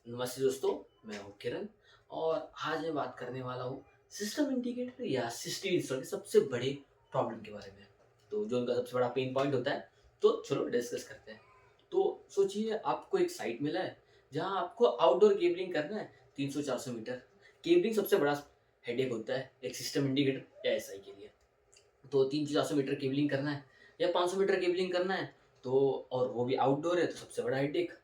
नमस्ते दोस्तों, मैं हूँ किरण और आज मैं बात करने वाला हूँ सिस्टम इंटीग्रेटर या सिस्टम इंस्टॉल के सबसे बड़े प्रॉब्लम के बारे में। तो जो उनका सबसे बड़ा पेन पॉइंट होता है, तो चलो डिस्कस करते हैं। तो सोचिए आपको एक साइट मिला है जहाँ आपको आउटडोर केबलिंग करना है 300-400 मीटर। केबलिंग सबसे बड़ा हेडेक होता है एक सिस्टम इंटीग्रेटर या एसआई के लिए। तो 300-400 मीटर केबलिंग करना है या 500 मीटर केबलिंग करना है, तो और वो भी आउटडोर है, तो सबसे बड़ा हेडेक।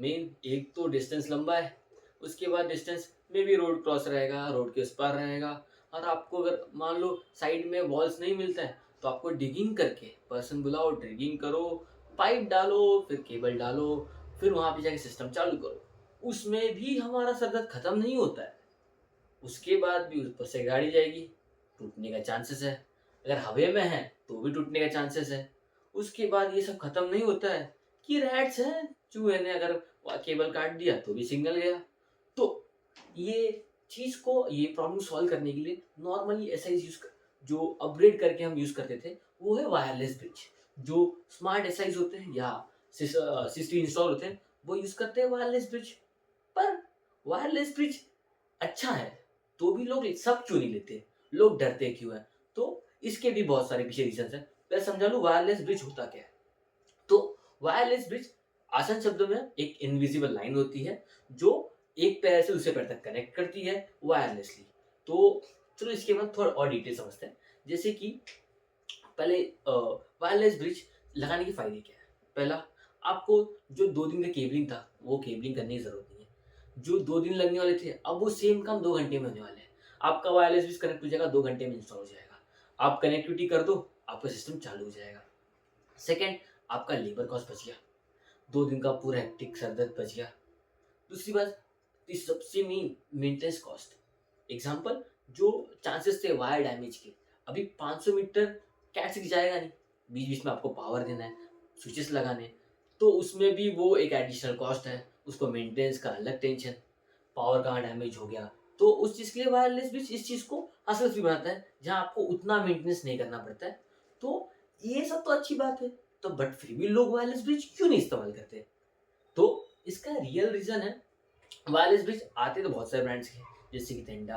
मेन एक तो डिस्टेंस लंबा है, उसके बाद डिस्टेंस में भी रोड क्रॉस रहेगा, रोड के उस पार रहेगा। और आपको अगर मान लो साइड में वॉल्स नहीं मिलता है, तो आपको डिगिंग करके पर्सन बुलाओ, डिगिंग करो, पाइप डालो, फिर केबल डालो, फिर वहाँ पे जाके सिस्टम चालू करो। उसमें भी हमारा सर दर्द खत्म नहीं होता है। उसके बाद भी ऊपर से गाड़ी जाएगी, टूटने का चांसेस है। अगर हवा में है तो भी टूटने का चांसेस है। उसके बाद ये सब खत्म नहीं होता है कि रैट्स हैं, चूहे ने अगर केबल काट दिया तो भी सिग्नल गया। तो ये चीज को, ये प्रॉब्लम सॉल्व करने के लिए नॉर्मली ऐसा यूज जो अपग्रेड करके हम यूज करते थे, वो है वायरलेस ब्रिज। जो स्मार्ट एसआईज होते हैं या सिस्टम इंस्टॉल होते हैं, वो यूज करते हैं वायरलेस ब्रिज। पर वायरलेस ब्रिज अच्छा है, तो भी लोग सब क्यों नहीं लेते? लोग डरते क्यों हैं? तो इसके भी बहुत सारे पीछे रीजंस हैं। पहले समझा लूँ वायरलेस ब्रिज होता क्या है। तो वायरलेस ब्रिज आसान शब्दों में एक इनविजिबल लाइन होती है जो एक पैर से दूसरे पैर तक कनेक्ट करती है वायरलेसली। तो चलो इसके बाद थोड़ा और डिटेल समझते हैं। जैसे कि पहले वायरलेस ब्रिज लगाने के फायदे क्या है। पहला, आपको जो 2 दिन का केबलिंग था वो केबलिंग करने की जरूरत नहीं है। जो 2 दिन लगने वाले थे, अब वो सेम काम 2 घंटे में होने वाले हैं। आपका वायरलेस ब्रिज कनेक्ट हो जाएगा, 2 घंटे में इंस्टॉल हो जाएगा। आप कनेक्टिविटी कर दो, आपका सिस्टम चालू हो जाएगा। सेकेंड, आपका लेबर कॉस्ट बच गया, 2 दिन का पूरा हेक्टिक सरदर्द बच गया। दूसरी बात, इस सबसे मेन मेंटेनेंस कॉस्ट। एग्जांपल, जो चांसेस थे वायर डैमेज के, अभी 500 मीटर कैट से जाएगा नहीं, बीच बीच में आपको पावर देना है, स्विचेस लगाने हैं, तो उसमें भी वो एक एडिशनल कॉस्ट है। उसको मेंटेनेंस का अलग टेंशन, पावर कहाँ डैमेज हो गया। तो उस चीज़ के लिए वायरलेस भी इस चीज़ को असर फ्री बनाता है, जहाँ आपको उतना मेंटेनेंस नहीं करना पड़ता है। तो ये सब तो अच्छी बात है। तो बट फिर भी लोग वायरलेस ब्रिज क्यों नहीं इस्तेमाल करते? तो इसका रियल रीजन है, वायरलेस ब्रिज आते तो बहुत सारे ब्रांड्स के हैं, जैसे कि Tenda,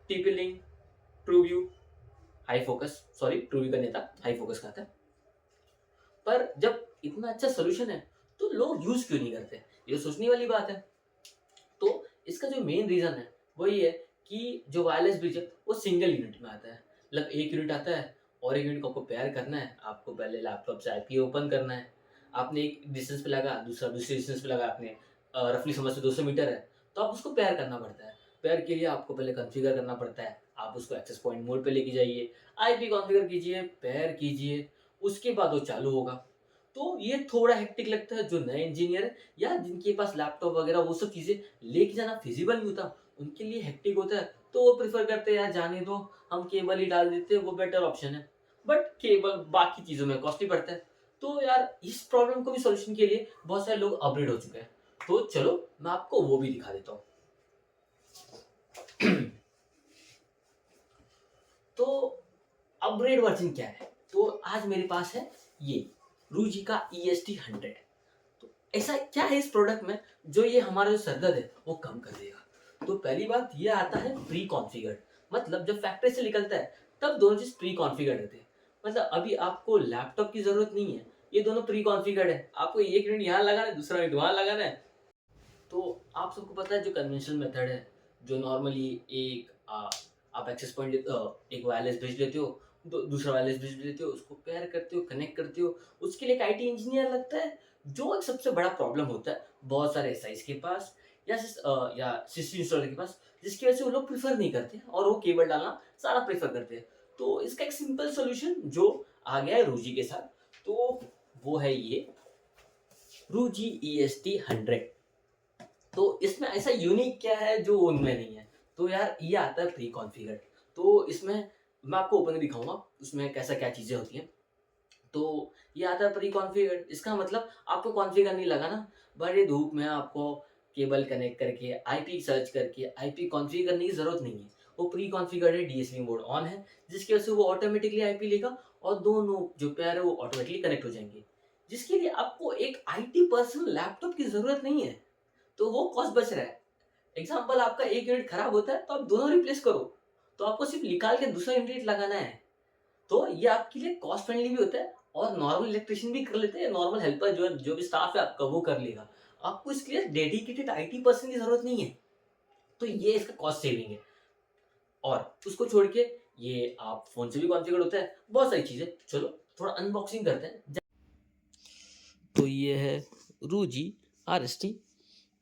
TP Link, TrueView, Hi Focus, sorry TrueView का नहीं था, हाई फोकस का था। पर जब इतना अच्छा सोल्यूशन है, तो लोग यूज क्यों नहीं करते? ये तो सोचने वाली बात है। तो इसका जो मेन रीजन है वो ये है कि जो वायरलेस ब्रिज है वो सिंगल यूनिट में आता है। मतलब एक यूनिट आता है और एक यूनिट को आपको पेयर करना है। आपको पहले लैपटॉप से आईपी ओपन करना है। आपने एक डिस्टेंस पे लगा, दूसरा दूसरे डिस्टेंस पे लगा, आपने रफली समझ से 200 मीटर है, तो आप उसको पेयर करना पड़ता है। पेयर के लिए आपको पहले कॉन्फ़िगर करना पड़ता है। आप उसको एक्सेस पॉइंट मोड पे लेके जाइए, आईपी कॉन्फ़िगर कीजिए, पेयर कीजिए, उसके बाद वो चालू होगा। तो ये थोड़ा हेक्टिक लगता है जो नए इंजीनियर है या जिनके पास लैपटॉप वगैरह वो सब चीज़ें लेके जाना फिजिबल नहीं होता, उनके लिए हेक्टिक होता है। तो वो प्रेफर करते हैं यार जाने दो, हम केबल ही डाल देते हैं, वो बेटर ऑप्शन है। बट केबल बाकी चीज़ों में कॉस्टली पड़ता है। तो यार इस प्रॉब्लम को भी सॉल्यूशन के लिए बहुत सारे लोग अपग्रेड हो चुके हैं। तो चलो मैं आपको वो भी दिखा देता हूँ। तो अपग्रेड वर्जन क्या है? तो आज मेरे पास है ये रूजी का EST 100। तो ऐसा क्या है इस प्रोडक्ट में जो ये हमारा जो सर दर्द है वो कम कर देगा? तो पहली बात ये आता है प्री कॉन्फ़िगर्ड। मतलब जब फैक्ट्री से निकलता है तब दोनों चीज प्री कॉन्फ़िगर्ड रहते हैं। मतलब अभी आपको लैपटॉप की जरूरत नहीं है, ये दोनों प्री कॉन्फ़िगर्ड है। आपको एक यूनिट यहाँ लगाना है, दूसरा यूनिट वहाँ लगाना है। तो आप सबको पता है जो कन्वेंशनल मेथड है, जो नॉर्मली एक आप एक्सेस पॉइंट एक वायरलेस ब्रिज लेते हो, दूसरा वायरलेस ब्रिज लेते हो, उसको पेयर करते हो, कनेक्ट करते हो। उसके लिए एक आईटी इंजीनियर लगता है, जो एक सबसे बड़ा प्रॉब्लम होता है बहुत सारे एसआईज के पास या सिस्टम इंस्टॉलर के पास, जिसकी वजह से वो लोग प्रीफर नहीं करते और वो केबल डालना सारा प्रीफर करते हैं। तो इसका एक सिंपल सोल्यूशन जो आ गया है रूजी के साथ, तो वो है ये रूजी EST 100। तो इसमें ऐसा यूनिक क्या है जो उनमें नहीं है? तो यार ये आता है प्री कॉन्फ़िगर्ड। तो इसमें मैं आपको ओपन दिखाऊंगा उसमें कैसा क्या चीज़ें होती हैं। तो ये आता है प्री कॉन्फ़िगर्ड, इसका मतलब आपको कॉन्फ़िगर नहीं लगाना, बड़े धूप में आपको केबल कनेक्ट करके आईपी सर्च करके आईपी कॉन्फ़िगर करने की ज़रूरत नहीं है। वो प्री कॉन्फ़िगर्ड है, डीएसपी मोड ऑन है, जिसकी वजह से वो ऑटोमेटिकली आईपी लेगा और दोनों जो पेयर है वो ऑटोमेटिकली कनेक्ट हो जाएंगे। जिसके लिए आपको एक आईटी पर्सनल लैपटॉप की ज़रूरत नहीं है। तो वो कॉस्ट बच रहा है। एग्जाम्पल, आपका एक यूनिट खराब होता है तो आप दोनों रिप्लेस करो, तो आपको सिर्फ निकाल के दूसरा यूनिट लगाना है। तो ये आपके लिए कॉस्ट फ्रेंडली भी होता है, और नॉर्मल इलेक्ट्रिशियन भी कर लेते हैं, नॉर्मल हेल्पर जो भी स्टाफ है आपका वो कर लेगा। आपको इसके लिए डेडिकेटेड आईटी पर्सन की जरूरत नहीं है। तो ये इसका कॉस्ट सेविंग है। और उसको छोड़ के ये आप फोन से भी कॉन्फ़िगर होता है, बहुत सारी चीजें। चलो थोड़ा अनबॉक्सिंग करते हैं। तो ये है रूजी RST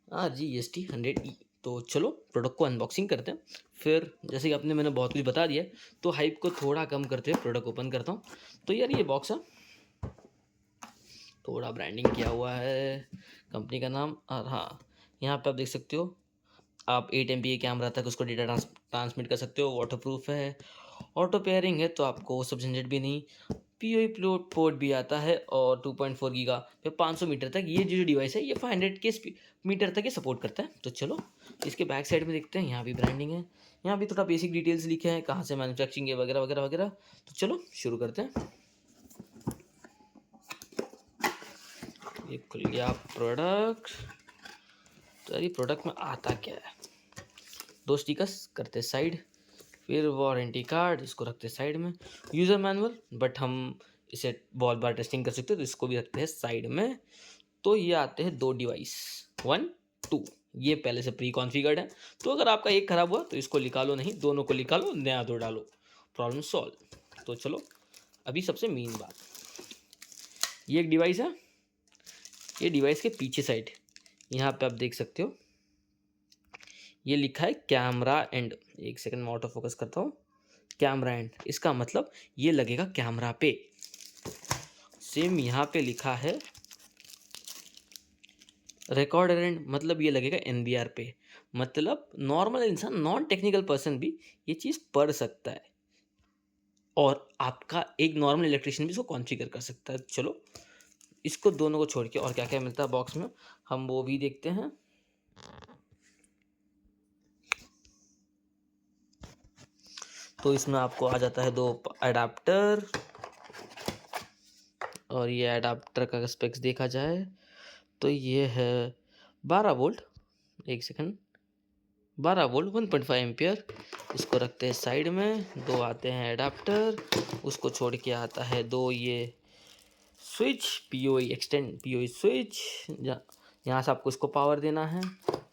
100E। तो चलो प्रोडक्ट को अनबॉक्सिंग करते हैं। फिर जैसे कि मैंने बहुत कुछ बता दिया है, तो हाइप को थोड़ा कम करते हुए प्रोडक्ट ओपन करता हूँ। तो यार ये बॉक्स है, थोड़ा ब्रांडिंग किया हुआ है, कंपनी का नाम। और हाँ, यहाँ पे आप देख सकते हो, आप 8 MB कैमरा तक उसको डेटा ट्रांसमिट कर सकते हो। वाटर प्रूफ है, ऑटो पेयरिंग है, तो आपको वो सब झंझट भी नहीं। PoE पोर्ट भी आता है, और 2.4 गीगा पे 500 मीटर तक ये जो डिवाइस है ये 500 के मीटर तक ये सपोर्ट करता है। तो चलो इसके बैक साइड में देखते हैं। यहाँ भी ब्रांडिंग है, यहाँ भी थोड़ा बेसिक डिटेल्स लिखे हैं, कहाँ से मैन्युफैक्चरिंग है वगैरह वगैरह वगैरह। तो चलो शुरू करते हैं। ये खुल गया प्रोडक्ट। तो ये प्रोडक्ट में आता क्या है, 2 स्टिकर्स करते साइड, फिर वारंटी कार्ड इसको रखते साइड में, यूज़र मैनुअल, बट हम इसे बहुत बार टेस्टिंग कर सकते हैं तो इसको भी रखते हैं साइड में। तो ये आते हैं 2 डिवाइस, 1 2, ये पहले से प्री कॉन्फ़िगर्ड है। तो अगर आपका एक ख़राब हुआ तो इसको निकालो नहीं, दोनों को निकालो, नया दो डालो, प्रॉब्लम सॉल्व। तो चलो अभी सबसे मेन बात, ये एक डिवाइस है। ये डिवाइस के पीछे साइड यहाँ पे आप देख सकते हो, ये लिखा है कैमरा एंड। एक सेकंड में ऑटो फोकस करता हूँ। कैमरा एंड, इसका मतलब ये लगेगा कैमरा पे। सेम यहाँ पे लिखा है रिकॉर्डर एंड, मतलब ये लगेगा NBR पे। मतलब नॉर्मल इंसान, नॉन टेक्निकल पर्सन भी ये चीज़ पढ़ सकता है, और आपका एक नॉर्मल इलेक्ट्रिशियन भी इसको कॉन्फ़िगर कर सकता है। चलो इसको दोनों को छोड़ के और क्या क्या मिलता है बॉक्स में, हम वो भी देखते हैं। तो इसमें आपको आ जाता है 2 अडाप्टर, और ये अडाप्टर का स्पेक्स देखा जाए तो ये है 12 वोल्ट, एक सेकंड, 12 वोल्ट 1.5 एम्पियर। इसको रखते हैं साइड में। 2 आते हैं अडाप्टर, उसको छोड़ के आता है 2 ये switch, PoE extend, PoE switch. यहाँ से आपको इसको पावर देना है,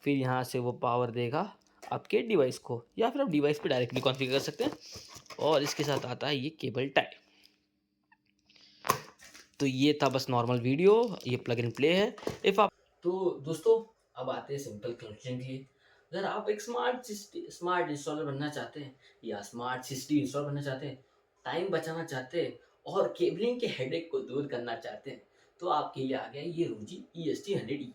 फिर यहाँ से वो पावर देगा आपके डिवाइस को, या फिर आप डिवाइस पे डायरेक्टली कॉन्फ़िगर कर सकते हैं। और इसके साथ आता है ये केबल टाई। तो ये था बस नॉर्मल वीडियो, ये प्लग एंड प्ले है। इफ आप, तो दोस्तों अब आते हैं सिंपल कंक्लूजन के लिए। अगर आप एक स्मार्ट इंस्टॉलर बनना चाहते हैं, या स्मार्ट सिस्टम इंस्टॉलर बनना चाहते हैं, टाइम बचाना चाहते हैं, और केबलिंग के हेडेक को दूर करना चाहते हैं, तो आपके लिए आ गया ये रूजी EST 100E।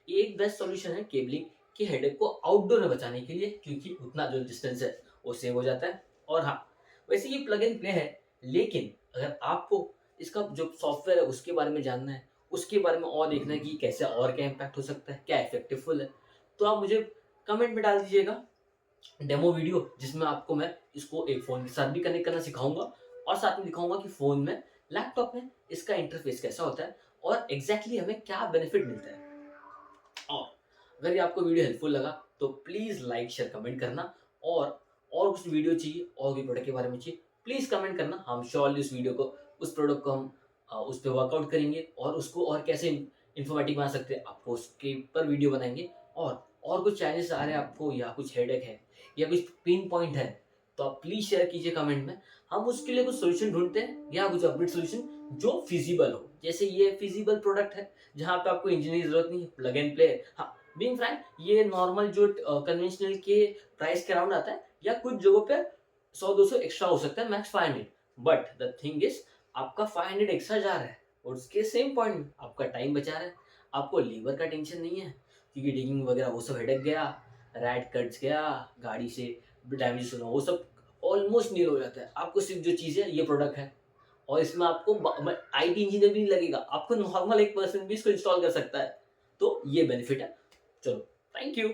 ये एक बेस्ट सॉल्यूशन है केबलिंग के हेडेक को आउटडोर में बचाने के लिए, क्योंकि उतना जो डिस्टेंस है वो सेव हो जाता है। और हाँ, वैसे ये प्लग एंड प्ले है, लेकिन अगर आपको इसका जो सॉफ्टवेयर है उसके बारे में जानना है, उसके बारे में और देखना है कि कैसे और क्या इम्पैक्ट हो सकता है, क्या इफेक्टिवफुल है, तो आप मुझे कमेंट में डाल दीजिएगा डेमो वीडियो, जिसमें आपको मैं इसको एक फ़ोन के साथ भी कनेक्ट करना सिखाऊंगा, और साथ में दिखाऊंगा कि फ़ोन में, लैपटॉप में इसका इंटरफेस कैसा होता है, और एग्जैक्टली हमें क्या बेनिफिट मिलता है। और अगर ये आपको वीडियो हेल्पफुल लगा तो प्लीज़ लाइक शेयर कमेंट करना, और कुछ वीडियो चाहिए और भी प्रोडक्ट के बारे में चाहिए, प्लीज़ कमेंट करना। हम श्योरली उस वीडियो को, उस प्रोडक्ट को हम उस पर वर्कआउट करेंगे, और उसको और कैसे इन्फॉर्मेटिव बना सकते हैं आपको उसके पर वीडियो बनाएंगे। और कुछ चैलेंजेस आ रहे हैं आपको, या कुछ हेडेक है, या कुछ पेन पॉइंट है, तो आप प्लीज़ शेयर कीजिए कमेंट में। हम उसके लिए कुछ सोल्यूशन ढूंढते हैं, या कुछ अपडेट सोल्यूशन जो फिजिबल हो। जैसे ये फिजिबल प्रोडक्ट है, जहाँ पे आपको इंजीनियरिंग की जरूरत नहीं है, प्लग एंड प्ले है। हाँ, बीइंग फ्रैंक, ये नॉर्मल जो कन्वेंशनल के प्राइस के अराउंड आता है, या कुछ जगहों पे 100-200 एक्स्ट्रा हो सकता है, max 500। But the thing is, आपका 500 एक्स्ट्रा जा रहा है, और उसके सेम पॉइंट में आपका टाइम बचा रहा है, आपको लीवर का टेंशन नहीं है, क्योंकि डिगिंग वगैरह वो सब हेडेक गया, रैट कट्स गया, गाड़ी से डैमेज होना, वो सब ऑलमोस्ट नील हो जाता है। आपको सिर्फ जो चीज़ है, ये प्रोडक्ट है, और इसमें आपको IT इंजीनियर भी नहीं लगेगा, आपको नॉर्मल एक पर्सन भी इसको इंस्टॉल कर सकता है। तो ये बेनिफिट है। चलो, थैंक यू।